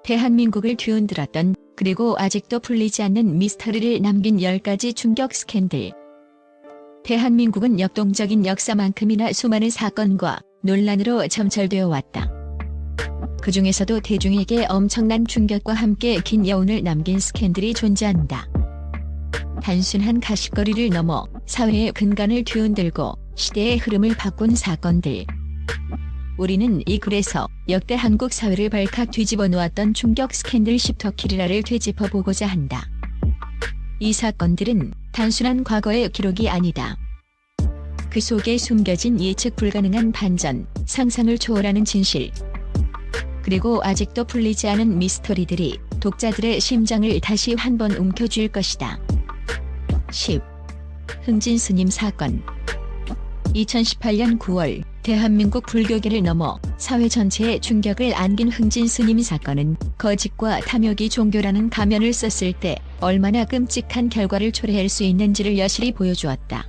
대한민국을 뒤흔들었던, 그리고 아직도 풀리지 않는 미스터리를 남긴 10가지 충격 스캔들. 대한민국은 역동적인 역사만큼이나 수많은 사건과 논란으로 점철되어 왔다. 그 중에서도 대중에게 엄청난 충격과 함께 긴 여운을 남긴 스캔들이 존재한다. 단순한 가십거리를 넘어 사회의 근간을 뒤흔들고 시대의 흐름을 바꾼 사건들. 우리는 이 글에서 역대 한국 사회를 발칵 뒤집어 놓았던 충격 스캔들 10터키리라를 되짚어 보고자 한다. 이 사건들은 단순한 과거의 기록이 아니다. 그 속에 숨겨진 예측 불가능한 반전, 상상을 초월하는 진실, 그리고 아직도 풀리지 않은 미스터리들이 독자들의 심장을 다시 한번 움켜쥘 것이다. 10. 흥진스님 사건. 2018년 9월 대한민국 불교계를 넘어 사회 전체에 충격을 안긴 흥진스님 사건은 거짓과 탐욕이 종교라는 가면을 썼을 때 얼마나 끔찍한 결과를 초래할 수 있는지를 여실히 보여주었다.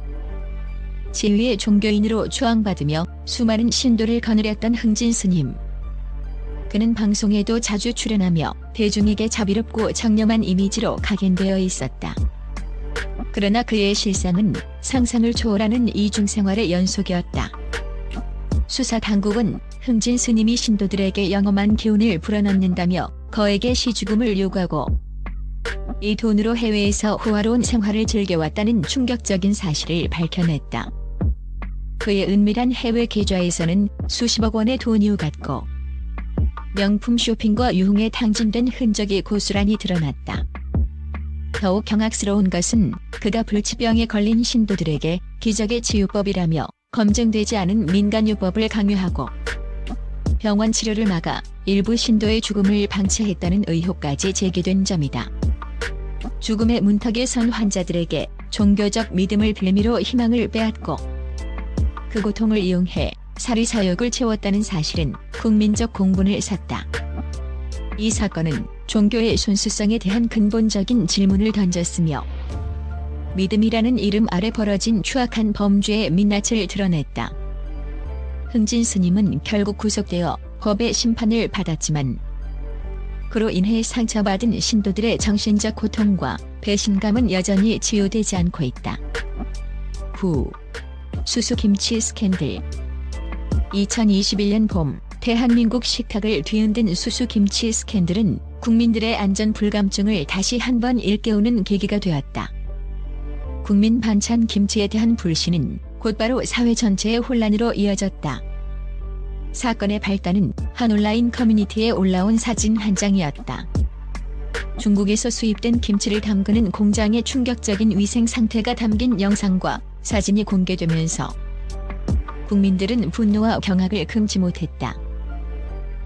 진리의 종교인으로 추앙받으며 수많은 신도를 거느렸던 흥진스님. 그는 방송에도 자주 출연하며 대중에게 자비롭고 청렴한 이미지로 각인되어 있었다. 그러나 그의 실상은 상상을 초월하는 이중생활의 연속이었다. 수사 당국은 흥진 스님이 신도들에게 영험한 기운을 불어넣는다며 거액의 시주금을 요구하고 이 돈으로 해외에서 호화로운 생활을 즐겨왔다는 충격적인 사실을 밝혀냈다. 그의 은밀한 해외 계좌에서는 수십억 원의 돈이 오갔고 명품 쇼핑과 유흥에 탕진된 흔적이 고스란히 드러났다. 더욱 경악스러운 것은 그가 불치병에 걸린 신도들에게 기적의 치유법이라며 검증되지 않은 민간요법을 강요하고 병원 치료를 막아 일부 신도의 죽음을 방치했다는 의혹까지 제기된 점이다. 죽음의 문턱에 선 환자들에게 종교적 믿음을 빌미로 희망을 빼앗고 그 고통을 이용해 사리사욕을 채웠다는 사실은 국민적 공분을 샀다. 이 사건은 종교의 순수성에 대한 근본적인 질문을 던졌으며 믿음이라는 이름 아래 벌어진 추악한 범죄의 민낯을 드러냈다. 흥진 스님은 결국 구속되어 법의 심판을 받았지만 그로 인해 상처받은 신도들의 정신적 고통과 배신감은 여전히 치유되지 않고 있다. 9. 수수김치 스캔들. 2021년 봄 대한민국 식탁을 뒤흔든 수수김치 스캔들은 국민들의 안전 불감증을 다시 한번 일깨우는 계기가 되었다. 국민 반찬 김치에 대한 불신은 곧바로 사회 전체의 혼란으로 이어졌다. 사건의 발단은 한 온라인 커뮤니티에 올라온 사진 한 장이었다. 중국에서 수입된 김치를 담그는 공장의 충격적인 위생 상태가 담긴 영상과 사진이 공개되면서 국민들은 분노와 경악을 금치 못했다.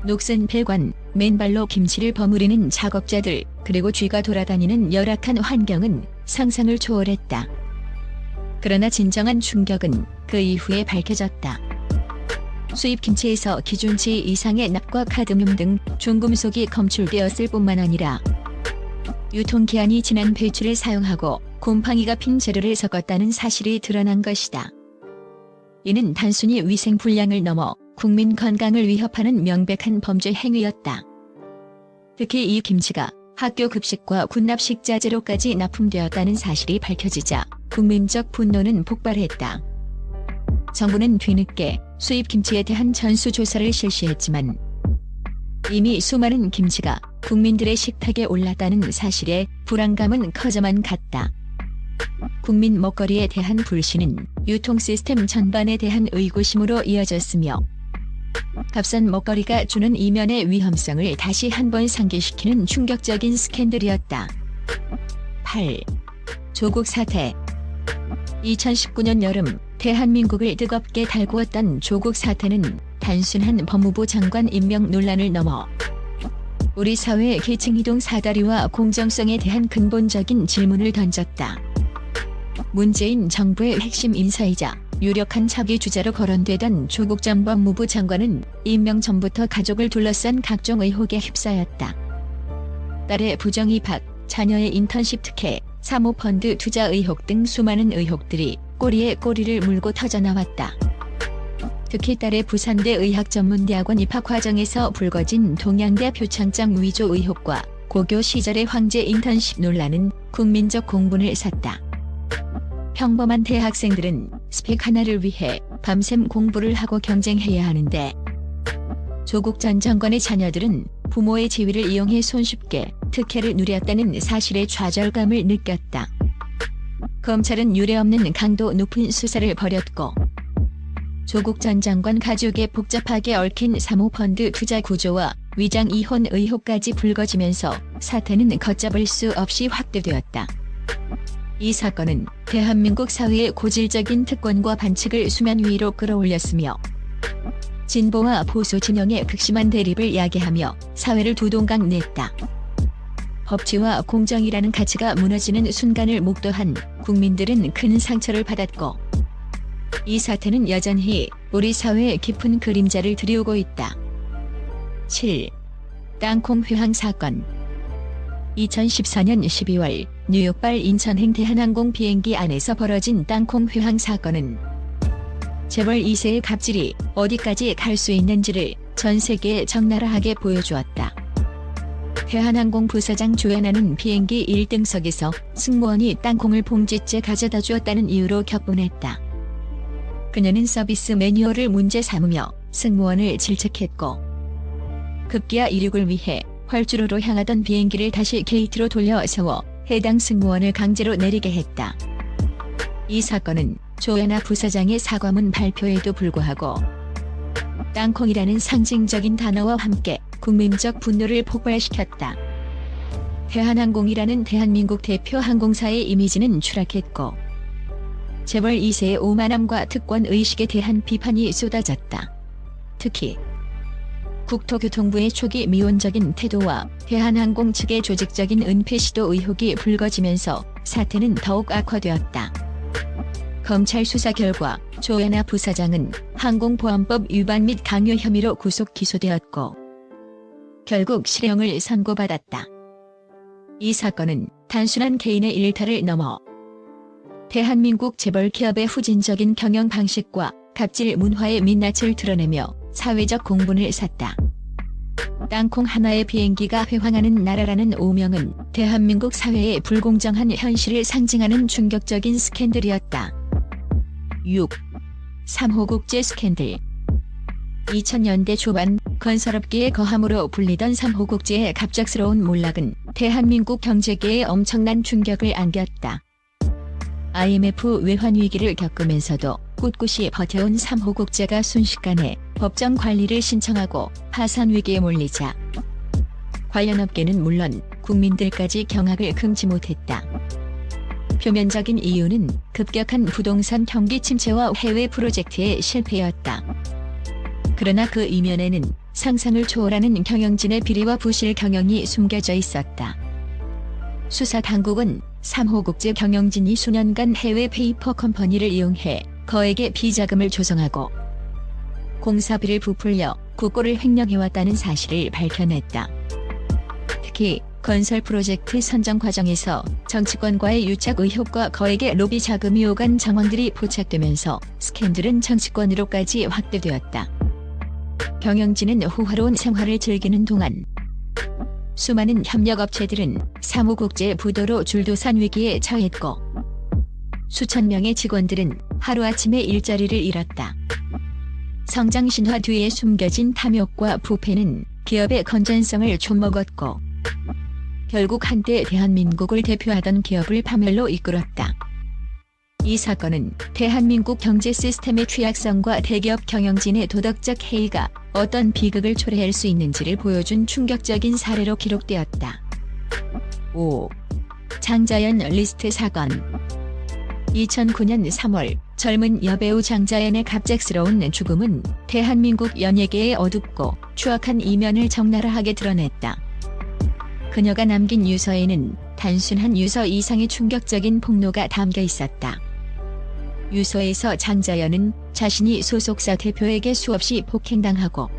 녹슨 배관, 맨발로 김치를 버무리는 작업자들, 그리고 쥐가 돌아다니는 열악한 환경은 상상을 초월했다. 그러나 진정한 충격은 그 이후에 밝혀졌다. 수입 김치에서 기준치 이상의 납과 카드뮴 등 중금속이 검출되었을 뿐만 아니라 유통기한이 지난 배추를 사용하고 곰팡이가 핀 재료를 섞었다는 사실이 드러난 것이다. 이는 단순히 위생 불량을 넘어 국민 건강을 위협하는 명백한 범죄 행위였다. 특히 이 김치가 학교 급식과 군납식 자재로까지 납품되었다는 사실이 밝혀지자 국민적 분노는 폭발했다. 정부는 뒤늦게 수입 김치에 대한 전수조사를 실시했지만 이미 수많은 김치가 국민들의 식탁에 올랐다는 사실에 불안감은 커져만 갔다. 국민 먹거리에 대한 불신은 유통 시스템 전반에 대한 의구심으로 이어졌으며 값싼 먹거리가 주는 이면의 위험성을 다시 한번 상기시키는 충격적인 스캔들이었다. 8. 조국 사태. 2019년 여름 대한민국을 뜨겁게 달구었던 조국 사태는 단순한 법무부 장관 임명 논란을 넘어 우리 사회의 계층이동 사다리와 공정성에 대한 근본적인 질문을 던졌다. 문재인 정부의 핵심 인사이자 유력한 차기 주자로 거론되던 조국 전 법무부 장관은 임명 전부터 가족을 둘러싼 각종 의혹에 휩싸였다. 딸의 부정 입학, 자녀의 인턴십 특혜, 사모펀드 투자 의혹 등 수많은 의혹들이 꼬리에 꼬리를 물고 터져나왔다. 특히 딸의 부산대 의학전문대학원 입학 과정에서 불거진 동양대 표창장 위조 의혹과 고교 시절의 황제 인턴십 논란은 국민적 공분을 샀다. 평범한 대학생들은 스펙 하나를 위해 밤샘 공부를 하고 경쟁해야 하는데 조국 전 장관의 자녀들은 부모의 지위를 이용해 손쉽게 특혜를 누렸다는 사실에 좌절감을 느꼈다. 검찰은 유례없는 강도 높은 수사를 벌였고 조국 전 장관 가족의 복잡하게 얽힌 사모펀드 투자 구조와 위장 이혼 의혹까지 불거지면서 사태는 걷잡을 수 없이 확대되었다. 이 사건은 대한민국 사회의 고질적인 특권과 반칙을 수면 위로 끌어올렸으며 진보와 보수 진영의 극심한 대립을 야기하며 사회를 두동강 냈다. 법치와 공정이라는 가치가 무너지는 순간을 목도한 국민들은 큰 상처를 받았고 이 사태는 여전히 우리 사회에 깊은 그림자를 들이우고 있다. 7. 땅콩 회항 사건. 2014년 12월 뉴욕발 인천행 대한항공 비행기 안에서 벌어진 땅콩 회항 사건은 재벌 2세의 갑질이 어디까지 갈 수 있는지를 전 세계에 적나라하게 보여주었다. 대한항공 부사장 조연아는 비행기 1등석에서 승무원이 땅콩을 봉지째 가져다 주었다는 이유로 격분했다. 그녀는 서비스 매뉴얼을 문제 삼으며 승무원을 질책했고 급기야 이륙을 위해 활주로로 향하던 비행기를 다시 게이트로 돌려 세워 해당 승무원을 강제로 내리게 했다. 이 사건은 조연아 부사장의 사과문 발표에도 불구하고 땅콩이라는 상징적인 단어와 함께 국민적 분노를 폭발시켰다. 대한항공이라는 대한민국 대표 항공사의 이미지는 추락했고 재벌 2세의 오만함과 특권의식에 대한 비판이 쏟아졌다. 특히 국토교통부의 초기 미온적인 태도와 대한항공 측의 조직적인 은폐 시도 의혹이 불거지면서 사태는 더욱 악화되었다. 검찰 수사 결과 조연아 부사장은 항공보안법 위반 및 강요 혐의로 구속 기소되었고 결국 실형을 선고받았다. 이 사건은 단순한 개인의 일탈을 넘어 대한민국 재벌 기업의 후진적인 경영 방식과 갑질 문화의 민낯을 드러내며 사회적 공분을 샀다. 땅콩 하나의 비행기가 회항하는 나라라는 오명은 대한민국 사회의 불공정한 현실을 상징하는 충격적인 스캔들이었다. 6. 3호 국제 스캔들. 2000년대 초반 건설업계의 거함으로 불리던 3호 국제의 갑작스러운 몰락은 대한민국 경제계에 엄청난 충격을 안겼다. IMF 외환위기를 겪으면서도 꿋꿋이 버텨온 3호 국제가 순식간에 법정 관리를 신청하고 파산 위기에 몰리자 관련 업계는 물론 국민들까지 경악을 금치 못했다. 표면적인 이유는 급격한 부동산 경기 침체와 해외 프로젝트의 실패였다. 그러나 그 이면에는 상상을 초월하는 경영진의 비리와 부실 경영이 숨겨져 있었다. 수사 당국은 3호 국제 경영진이 수년간 해외 페이퍼 컴퍼니를 이용해 거액의 비자금을 조성하고 공사비를 부풀려 국고를 횡령해왔다는 사실을 밝혀냈다. 특히 건설 프로젝트 선정 과정에서 정치권과의 유착 의혹과 거액의 로비 자금이 오간 정황들이 포착되면서 스캔들은 정치권으로까지 확대되었다. 경영진은 호화로운 생활을 즐기는 동안 수많은 협력업체들은 3호 국제 부도로 줄도산 위기에 처했고 수천 명의 직원들은 하루아침에 일자리를 잃었다. 성장 신화 뒤에 숨겨진 탐욕과 부패는 기업의 건전성을 좀먹었고 결국 한때 대한민국을 대표하던 기업을 파멸로 이끌었다. 이 사건은 대한민국 경제 시스템의 취약성과 대기업 경영진의 도덕적 해이가 어떤 비극을 초래할 수 있는지를 보여준 충격적인 사례로 기록되었다. 5. 장자연 리스트 사건. 2009년 3월 젊은 여배우 장자연의 갑작스러운 죽음은 대한민국 연예계의 어둡고 추악한 이면을 적나라하게 드러냈다. 그녀가 남긴 유서에는 단순한 유서 이상의 충격적인 폭로가 담겨 있었다. 유서에서 장자연은 자신이 소속사 대표에게 수없이 폭행당하고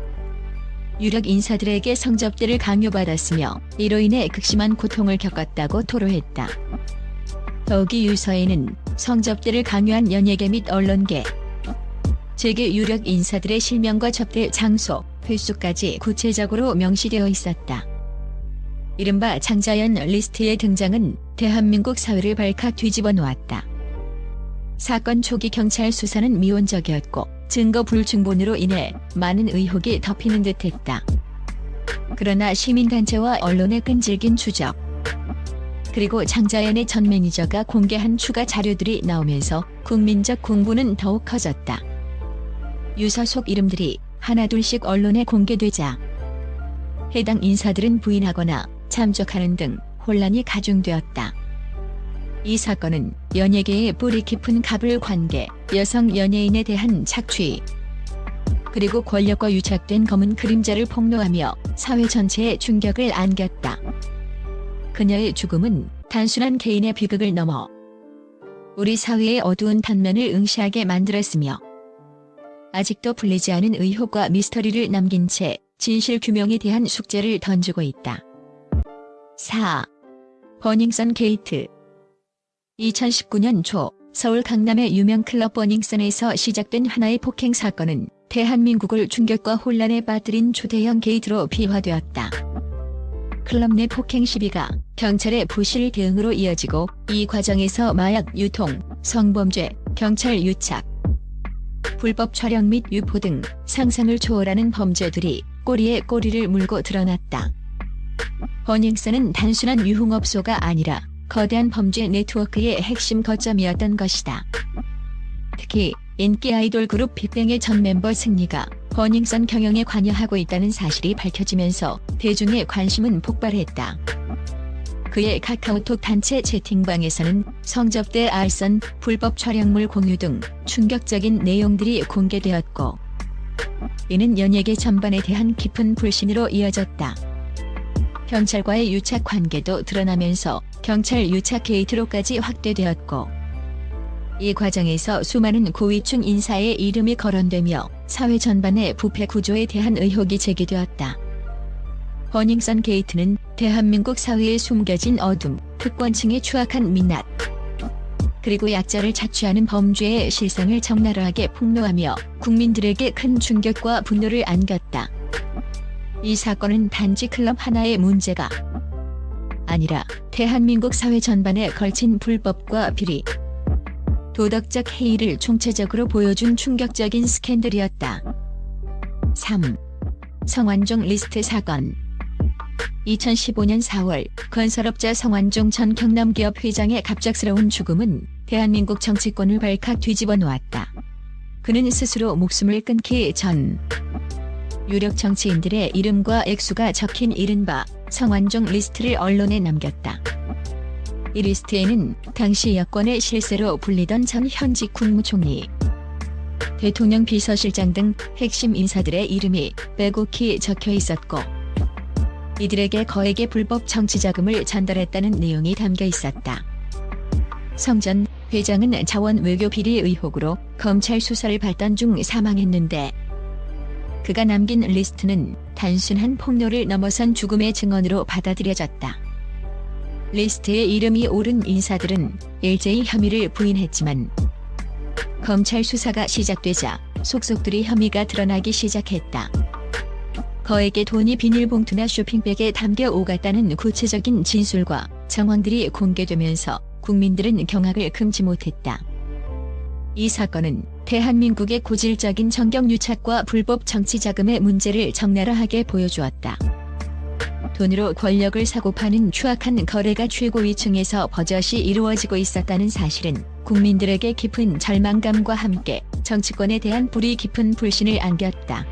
유력 인사들에게 성접대를 강요받았으며 이로 인해 극심한 고통을 겪었다고 토로했다. 더욱이 유서에는 성접대를 강요한 연예계 및 언론계, 재계 유력 인사들의 실명과 접대 장소, 횟수까지 구체적으로 명시되어 있었다. 이른바 장자연 리스트의 등장은 대한민국 사회를 발칵 뒤집어 놓았다. 사건 초기 경찰 수사는 미온적이었고 증거 불충분으로 인해 많은 의혹이 덮이는 듯했다. 그러나 시민단체와 언론의 끈질긴 추적, 그리고 장자연의 전 매니저가 공개한 추가 자료들이 나오면서 국민적 공분은 더욱 커졌다. 유서속 이름들이 하나둘씩 언론에 공개되자 해당 인사들은 부인하거나 잠적하는 등 혼란이 가중되었다. 이 사건은 연예계의 뿌리 깊은 갑을 관계, 여성 연예인에 대한 착취, 그리고 권력과 유착된 검은 그림자를 폭로하며 사회 전체에 충격을 안겼다. 그녀의 죽음은 단순한 개인의 비극을 넘어 우리 사회의 어두운 단면을 응시하게 만들었으며 아직도 풀리지 않은 의혹과 미스터리를 남긴 채 진실 규명에 대한 숙제를 던지고 있다. 4. 버닝썬 게이트. 2019년 초 서울 강남의 유명 클럽 버닝썬에서 시작된 하나의 폭행 사건은 대한민국을 충격과 혼란에 빠뜨린 초대형 게이트로 비화되었다. 클럽 내 폭행 시비가 경찰의 부실 대응으로 이어지고 이 과정에서 마약 유통, 성범죄, 경찰 유착, 불법 촬영 및 유포 등 상상을 초월하는 범죄들이 꼬리에 꼬리를 물고 드러났다. 버닝썬은 단순한 유흥업소가 아니라 거대한 범죄 네트워크의 핵심 거점이었던 것이다. 특히 인기 아이돌 그룹 빅뱅의 전 멤버 승리가 버닝썬 경영에 관여하고 있다는 사실이 밝혀지면서 대중의 관심은 폭발했다. 그의 카카오톡 단체 채팅방에서는 성접대 알선, 불법 촬영물 공유 등 충격적인 내용들이 공개되었고 이는 연예계 전반에 대한 깊은 불신으로 이어졌다. 경찰과의 유착 관계도 드러나면서 경찰 유착 게이트로까지 확대되었고 이 과정에서 수많은 고위층 인사의 이름이 거론되며 사회 전반의 부패 구조에 대한 의혹이 제기되었다. 버닝썬 게이트는 대한민국 사회에 숨겨진 어둠, 특권층의 추악한 민낯, 그리고 약자를 착취하는 범죄의 실상을 적나라하게 폭로하며 국민들에게 큰 충격과 분노를 안겼다. 이 사건은 단지 클럽 하나의 문제가 아니라 대한민국 사회 전반에 걸친 불법과 비리, 도덕적 해이를 총체적으로 보여준 충격적인 스캔들이었다. 3. 성완종 리스트 사건. 2015년 4월 건설업자 성완종 전 경남기업 회장의 갑작스러운 죽음은 대한민국 정치권을 발칵 뒤집어 놓았다. 그는 스스로 목숨을 끊기 전 유력 정치인들의 이름과 액수가 적힌 이른바 성완종 리스트를 언론에 남겼다. 이 리스트에는 당시 여권의 실세로 불리던 전 현직 국무총리, 대통령 비서실장 등 핵심 인사들의 이름이 빼곡히 적혀 있었고 이들에게 거액의 불법 정치자금을 전달했다는 내용이 담겨 있었다. 성 전 회장은 자원 외교 비리 의혹으로 검찰 수사를 받던 중 사망했는데 그가 남긴 리스트는 단순한 폭로를 넘어선 죽음의 증언으로 받아들여졌다. 리스트에 이름이 오른 인사들은 일제히 혐의를 부인했지만 검찰 수사가 시작되자 속속들이 혐의가 드러나기 시작했다. 거액의 돈이 비닐봉투나 쇼핑백에 담겨 오갔다는 구체적인 진술과 정황들이 공개되면서 국민들은 경악을 금치 못했다. 이 사건은 대한민국의 고질적인 정경유착과 불법 정치자금의 문제를 적나라하게 보여주었다. 돈으로 권력을 사고 파는 추악한 거래가 최고위층에서 버젓이 이루어지고 있었다는 사실은 국민들에게 깊은 절망감과 함께 정치권에 대한 뿌리 깊은 불신을 안겼다.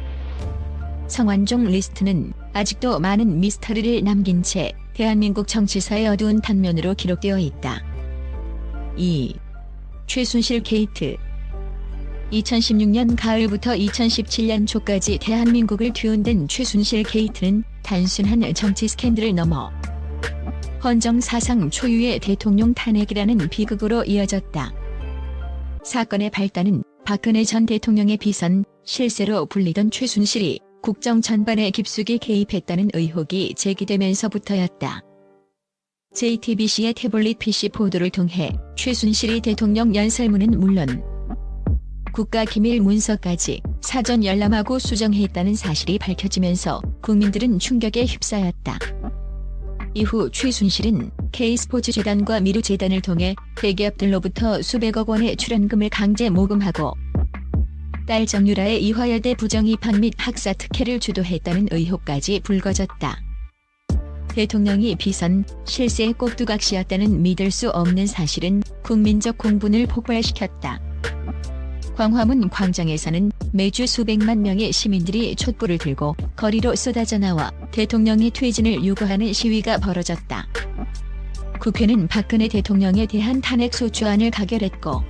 성완종 리스트는 아직도 많은 미스터리를 남긴 채 대한민국 정치사의 어두운 단면으로 기록되어 있다. 2. 최순실 게이트. 2016년 가을부터 2017년 초까지 대한민국을 뒤흔든 최순실 게이트는 단순한 정치 스캔들을 넘어 헌정사상 초유의 대통령 탄핵이라는 비극으로 이어졌다. 사건의 발단은 박근혜 전 대통령의 비선, 실세로 불리던 최순실이 국정 전반에 깊숙이 개입했다는 의혹이 제기되면서부터였다. JTBC의 태블릿 PC 보도를 통해 최순실이 대통령 연설문은 물론 국가기밀 문서까지 사전 열람하고 수정했다는 사실이 밝혀지면서 국민들은 충격에 휩싸였다. 이후 최순실은 K스포츠재단과 미르재단을 통해 대기업들로부터 수백억 원의 출연금을 강제 모금하고 딸 정유라의 이화여대 부정 입학 및 학사 특혜를 주도했다는 의혹까지 불거졌다. 대통령이 비선, 실세의 꼭두각시였다는 믿을 수 없는 사실은 국민적 공분을 폭발시켰다. 광화문 광장에서는 매주 수백만 명의 시민들이 촛불을 들고 거리로 쏟아져 나와 대통령의 퇴진을 요구하는 시위가 벌어졌다. 국회는 박근혜 대통령에 대한 탄핵소추안을 가결했고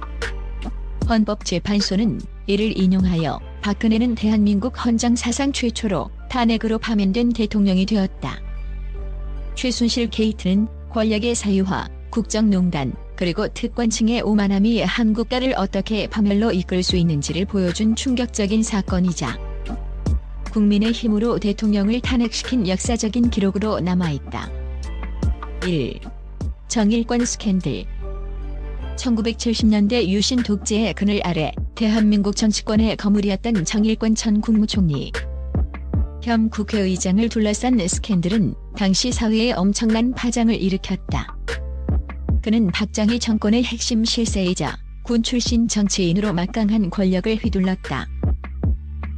헌법재판소는 이를 인용하여 박근혜는 대한민국 헌정 사상 최초로 탄핵으로 파면된 대통령이 되었다. 최순실 게이트는 권력의 사유화, 국정농단, 그리고 특권층의 오만함이 한국가를 어떻게 파멸로 이끌 수 있는지를 보여준 충격적인 사건이자 국민의 힘으로 대통령을 탄핵시킨 역사적인 기록으로 남아있다. 1. 정일권 스캔들. 1970년대 유신 독재의 그늘 아래 대한민국 정치권의 거물이었던 정일권 전 국무총리 겸 국회의장을 둘러싼 스캔들은 당시 사회에 엄청난 파장을 일으켰다. 그는 박정희 정권의 핵심 실세이자 군 출신 정치인으로 막강한 권력을 휘둘렀다.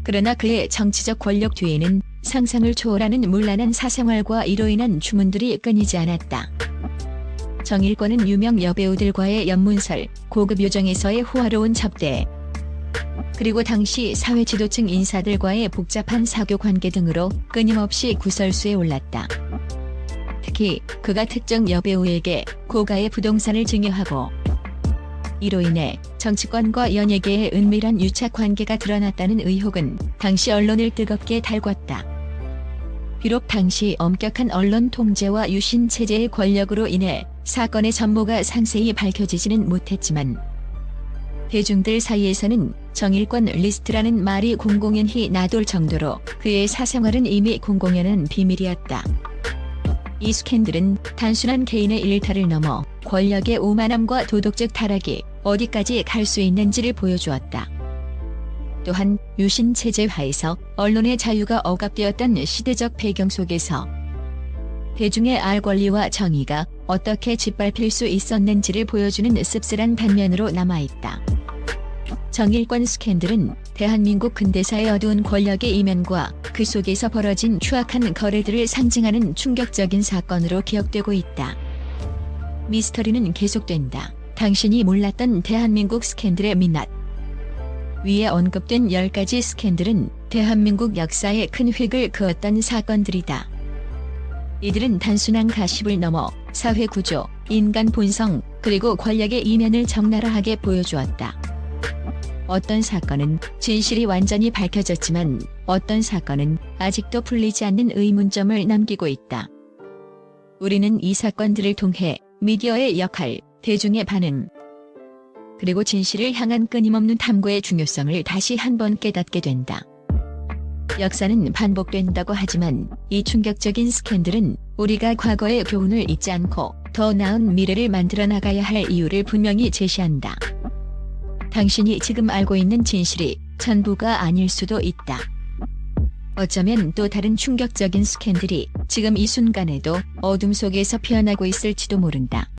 그러나 그의 정치적 권력 뒤에는 상상을 초월하는 문란한 사생활과 이로 인한 주문들이 끊이지 않았다. 정일권은 유명 여배우들과의 연문설, 고급 요정에서의 호화로운 접대, 그리고 당시 사회 지도층 인사들과의 복잡한 사교 관계 등으로 끊임없이 구설수에 올랐다. 특히 그가 특정 여배우에게 고가의 부동산을 증여하고 이로 인해 정치권과 연예계의 은밀한 유착 관계가 드러났다는 의혹은 당시 언론을 뜨겁게 달궜다. 비록 당시 엄격한 언론 통제와 유신 체제의 권력으로 인해 사건의 전모가 상세히 밝혀지지는 못했지만 대중들 사이에서는 정일권 리스트라는 말이 공공연히 나돌 정도로 그의 사생활은 이미 공공연한 비밀이었다. 이 스캔들은 단순한 개인의 일탈을 넘어 권력의 오만함과 도덕적 타락이 어디까지 갈 수 있는지를 보여주었다. 또한 유신 체제 하에서 언론의 자유가 억압되었던 시대적 배경 속에서 대중의 알 권리와 정의가 어떻게 짓밟힐 수 있었는지를 보여주는 씁쓸한 단면으로 남아있다. 정일권 스캔들은 대한민국 근대사의 어두운 권력의 이면과 그 속에서 벌어진 추악한 거래들을 상징하는 충격적인 사건으로 기억되고 있다. 미스터리는 계속된다. 당신이 몰랐던 대한민국 스캔들의 민낯. 위에 언급된 10가지 스캔들은 대한민국 역사에 큰 획을 그었던 사건들이다. 이들은 단순한 가십을 넘어 사회 구조, 인간 본성, 그리고 권력의 이면을 적나라하게 보여주었다. 어떤 사건은 진실이 완전히 밝혀졌지만 어떤 사건은 아직도 풀리지 않는 의문점을 남기고 있다. 우리는 이 사건들을 통해 미디어의 역할, 대중의 반응, 그리고 진실을 향한 끊임없는 탐구의 중요성을 다시 한번 깨닫게 된다. 역사는 반복된다고 하지만 이 충격적인 스캔들은 우리가 과거의 교훈을 잊지 않고 더 나은 미래를 만들어 나가야 할 이유를 분명히 제시한다. 당신이 지금 알고 있는 진실이 전부가 아닐 수도 있다. 어쩌면 또 다른 충격적인 스캔들이 지금 이 순간에도 어둠 속에서 피어나고 있을지도 모른다.